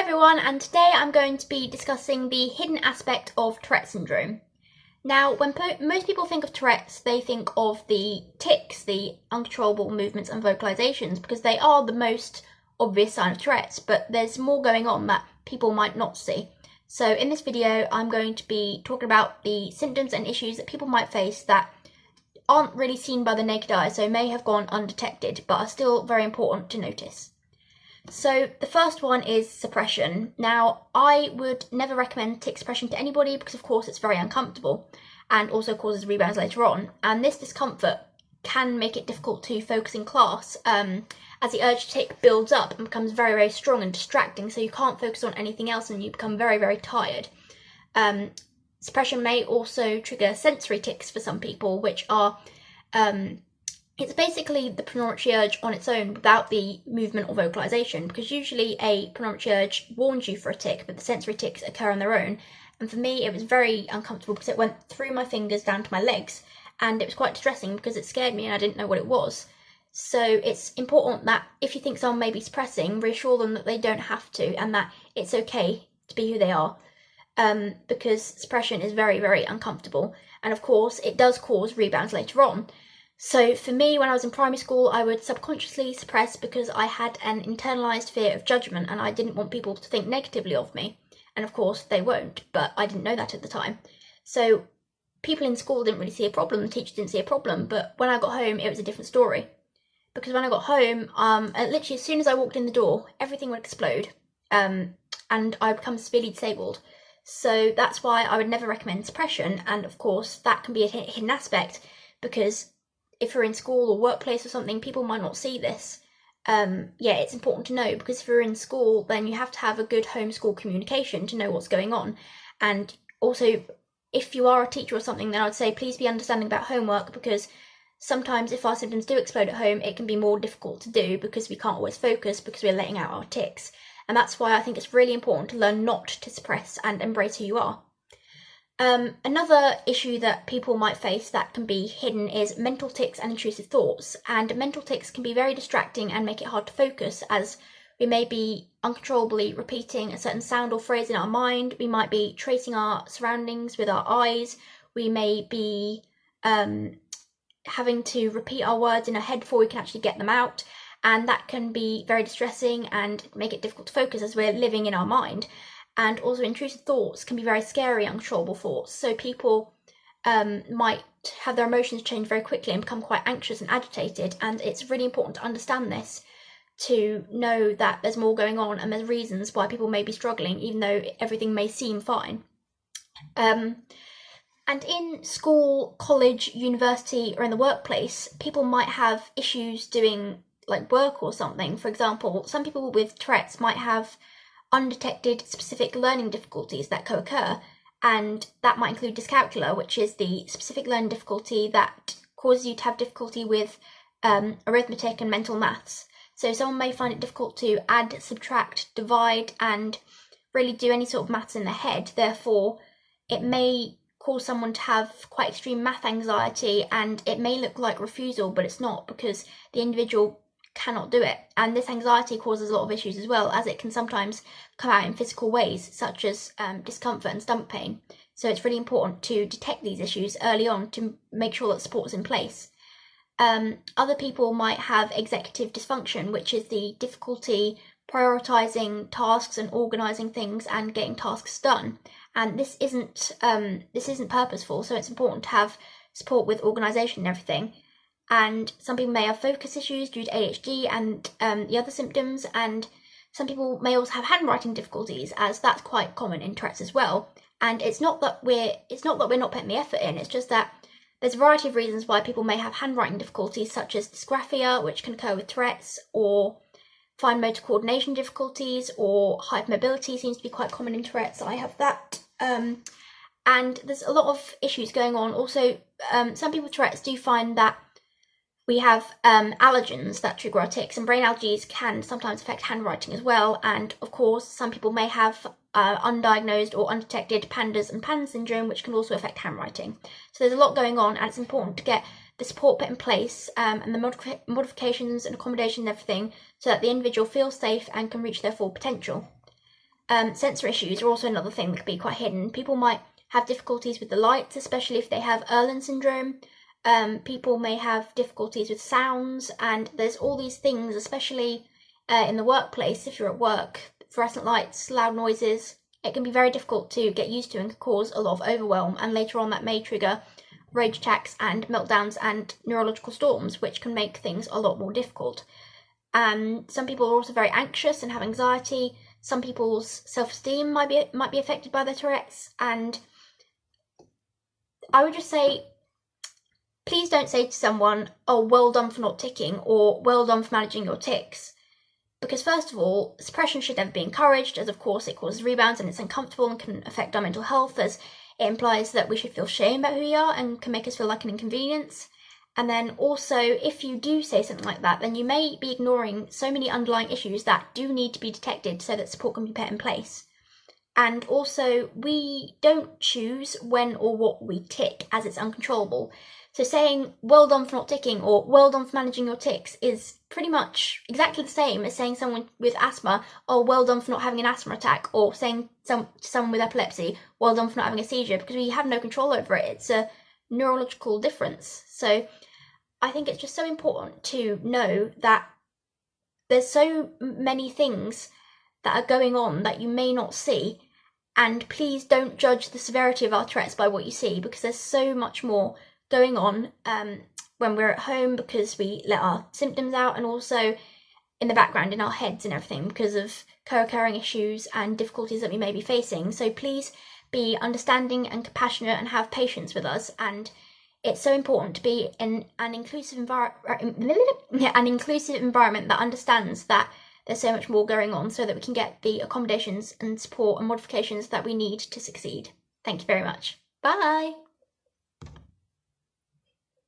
Hi everyone, and today I'm going to be discussing the hidden aspect of Tourette syndrome. Now, when most people think of Tourette's, they think of the tics, the uncontrollable movements and vocalizations, because they are the most obvious sign of Tourette's, but there's more going on that people might not see. So in this video, I'm going to be talking about the symptoms and issues that people might face that aren't really seen by the naked eye, so may have gone undetected, but are still very important to notice. So the first one is suppression. Now, I would never recommend tic suppression to anybody because of course it's very uncomfortable and also causes rebounds later on. And this discomfort can make it difficult to focus in class as the urge to tic builds up and becomes very, very strong and distracting, so you can't focus on anything else and you become very, very tired. Suppression may also trigger sensory tics for some people, which are it's basically the premonitory urge on its own without the movement or vocalization, because usually a premonitory urge warns you for a tic, but the sensory tics occur on their own. And for me, it was very uncomfortable because it went through my fingers down to my legs, and it was quite distressing because it scared me and I didn't know what it was. So it's important that if you think someone may be suppressing, reassure them that they don't have to and that it's okay to be who they are, because suppression is very, very uncomfortable. And of course, it does cause rebounds later on. So for me, when I was in primary school, I would subconsciously suppress because I had an internalised fear of judgement and I didn't want people to think negatively of me. And of course they won't, but I didn't know that at the time. So people in school didn't really see a problem, the teacher didn't see a problem, but when I got home, it was a different story. Because when I got home, literally as soon as I walked in the door, everything would explode and I'd become severely disabled. So that's why I would never recommend suppression, and of course that can be a hidden aspect because if you're in school or workplace or something, people might not see this. It's important to know, because if you're in school, then you have to have a good home-school communication to know what's going on. And also, if you are a teacher or something, then I'd say please be understanding about homework, because sometimes if our symptoms do explode at home, it can be more difficult to do because we can't always focus because we're letting out our tics. And that's why I think it's really important to learn not to suppress and embrace who you are. Another issue that people might face that can be hidden is mental tics and intrusive thoughts. And mental tics can be very distracting and make it hard to focus, as we may be uncontrollably repeating a certain sound or phrase in our mind. We might be tracing our surroundings with our eyes. We may be having to repeat our words in our head before we can actually get them out. And that can be very distressing and make it difficult to focus as we're living in our mind. And also intrusive thoughts can be very scary, uncontrollable thoughts. So people might have their emotions change very quickly and become quite anxious and agitated. And it's really important to understand this, to know that there's more going on and there's reasons why people may be struggling, even though everything may seem fine. And in school, college, university, or in the workplace, people might have issues doing like work or something. For example, some people with Tourette's might have undetected specific learning difficulties that co-occur, and that might include dyscalculia, which is the specific learning difficulty that causes you to have difficulty with arithmetic and mental maths. So someone may find it difficult to add, subtract, divide, and really do any sort of maths in their head. Therefore, it may cause someone to have quite extreme math anxiety, and it may look like refusal, but it's not, because the individual cannot do it. And this anxiety causes a lot of issues as well, as it can sometimes come out in physical ways, such as discomfort and stomach pain. So it's really important to detect these issues early on to make sure that support is in place. Other people might have executive dysfunction, which is the difficulty prioritizing tasks and organizing things and getting tasks done. And this isn't purposeful, so it's important to have support with organization and everything. And some people may have focus issues due to ADHD and the other symptoms, and some people may also have handwriting difficulties, as that's quite common in Tourette's as well. And it's not that we're not putting the effort in, it's just that there's a variety of reasons why people may have handwriting difficulties, such as dysgraphia, which can occur with Tourette's, or fine motor coordination difficulties, or hypermobility seems to be quite common in Tourette's. I have that. And there's a lot of issues going on. Also, some people with Tourette's do find that we have allergens that trigger our tics, and brain allergies can sometimes affect handwriting as well. And of course, some people may have undiagnosed or undetected PANDAS and PAN syndrome, which can also affect handwriting. So there's a lot going on, and it's important to get the support put in place and the modifications and accommodations and everything, so that the individual feels safe and can reach their full potential. Sensor issues are also another thing that could be quite hidden. People might have difficulties with the lights, especially if they have Erlen syndrome. People may have difficulties with sounds, and there's all these things, especially in the workplace. If you're at work, fluorescent lights, loud noises, it can be very difficult to get used to and can cause a lot of overwhelm, and later on that may trigger rage attacks and meltdowns and neurological storms, which can make things a lot more difficult. Some people are also very anxious and have anxiety. Some people's self-esteem might be affected by their Tourette's, and I would just say, please don't say to someone, oh, well done for not ticking, or well done for managing your tics. Because first of all, suppression should never be encouraged, as of course it causes rebounds and it's uncomfortable and can affect our mental health, as it implies that we should feel shame about who we are and can make us feel like an inconvenience. And then also, if you do say something like that, then you may be ignoring so many underlying issues that do need to be detected so that support can be put in place. And also, we don't choose when or what we tic, as it's uncontrollable. So saying, well done for not ticking, or well done for managing your tics, is pretty much exactly the same as saying someone with asthma, oh, well done for not having an asthma attack, or saying to someone with epilepsy, well done for not having a seizure, because we have no control over it. It's a neurological difference. So I think it's just so important to know that there's so many things that are going on that you may not see, and please don't judge the severity of our Tourette's by what you see, because there's so much more going on when we're at home, because we let our symptoms out, and also in the background in our heads and everything because of co-occurring issues and difficulties that we may be facing. So please be understanding and compassionate and have patience with us, and it's so important to be in an inclusive environment that understands that there's so much more going on, so that we can get the accommodations and support and modifications that we need to succeed. Thank you very much. Bye!